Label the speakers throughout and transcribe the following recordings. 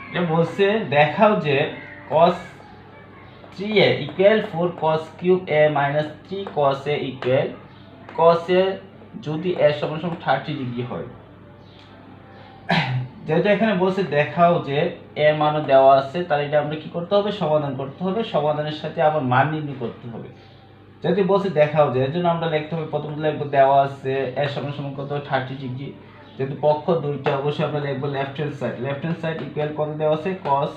Speaker 1: এটা বলছে দেখাও যে cos 3a equal 4 cos cube a minus 3 cos a equal cos a যদি a সমান সমান 30 ডিগ্রি হয়। যেহেতু এখানে বলছে দেখাও যে এর মানও দেওয়া আছে, তাহলে এটা আমরা কি করতে হবে, সমাধান করতে হবে। সমাধানের সাথে আবার মান নির্ণয় করতে হবে। যেহেতু বলছে দেখাও যে, এর জন্য আমরা লিখতে হবে, প্রথমে লিখবো দেওয়া আছে এর সমান সমান কত 30 ডিগ্রি। যেহেতু পক্ষ দুইটা, অবশ্যই আমরা লিখবো লেফট হ্যান্ড সাইড ইকুয়াল কত দেওয়া আছে cos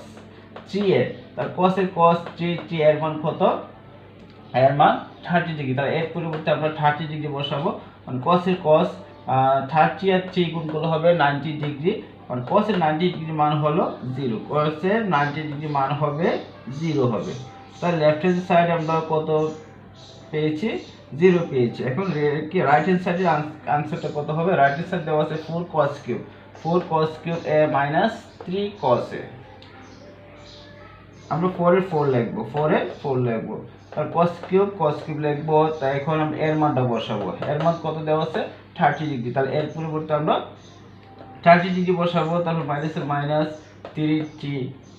Speaker 1: 3a, তার cos এর cos 3 এর মান কত, এর মান 30 ডিগ্রি। তাহলে এর পরিবর্তে আমরা 30 ডিগ্রি বসাবো, মানে cos এর cos 30 আর 3 গুণ করলে হবে 90 ডিগ্রি, মানে cos এর 90 ডিগ্রি মান হলো 0, cos এর 90 ডিগ্রি মান হবে 0 হবে। তাহলে লেফট হ্যান্ড সাইড আমরা কত পেয়েছি, 0 পেয়েছি। এখন কি রাইট হ্যান্ড সাইডের আনসারটা কত হবে, রাইট হ্যান্ড সাইড দেওয়া আছে 4 cos cube, 4 cos cube a minus 3 cos a। আমরা 4 এর 4 লিখবো, 4 এর 4 লিখবো, আর cos কিউব লিখবো। তাই এখন আমরা এর মানটা বসাবো, এর মান কত দেওয়া আছে 30 ডিগ্রি, তাহলে এর পরিবর্তে আমরা 30 ডিগ্রি বসাবো। তারপর মাইনাস এর মাইনাস 3t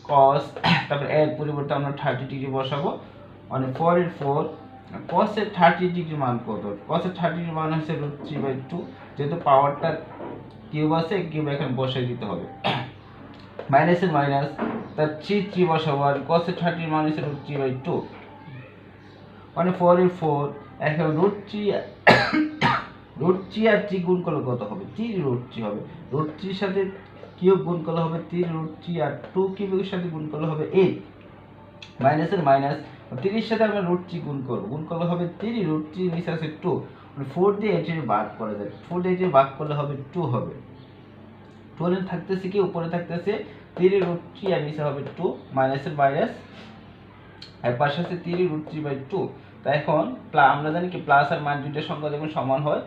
Speaker 1: cos, তারপর এর পরিবর্তে আমরা 30 ডিগ্রি বসাবো, মানে 4 এর 4 cos এর 30 ডিগ্রি মান কত, cos এর 30 ডিগ্রি মান হচ্ছে √3/2, যেহেতু পাওয়ারটা কিউব আছে, কিউব এখানে বসাই দিতে হবে। মাইনাস এর মাইনাস, তার 3 বসাবো, আর cos এর 30 মান হচ্ছে √3/2, মানে 4 এর 4 এখন √3 আর 3 গুণ করলে কত হবে, 3√3 হবে। √3 সাথে কিউব গুণ করলে হবে 3√3, আর 2 কিউবের সাথে গুণ করলে হবে 8। মাইনাস এর মাইনাস, 3 সাথে আমরা √3 গুণ করলে হবে 3√3, নিচে আছে 2, মানে 4 দিয়ে 8 এর ভাগ করা যায়, 4 দিয়ে 8 এর ভাগ করলে হবে 2 হবে। 2 এর থাকতেছে কি, উপরে থাকতেছে 3√3 আর নিচে হবে 2, মাইনাস এর মাইনাস, আর পাশে আছে 3√3/2। তাই এখন আমরা জানি কি প্লাস আর মাইনাস দুইটা সংখ্যা যখন সমান হয়,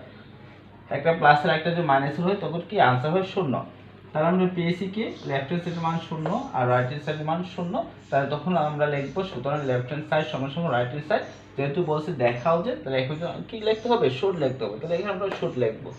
Speaker 1: একটা প্লাস আর একটা যদি মাইনাসের হয়, তখন কি আনসার হয় 0। তাহলে আমরা পেয়েছি কি লেফট হ্যান্ড সাইডের মান 0 আর রাইট হ্যান্ড সাইডের মান 0, তাহলে তখন আমরা লিখবো সুতরাং লেফট হ্যান্ড সাইড সমান সমান রাইট হ্যান্ড সাইড। যেহেতু বলছে দেখাও যে, তাহলে এখন কি লিখতে হবে, শর্ট লিখতে হবে, তাহলে এখানে আমরা শর্ট লিখবো।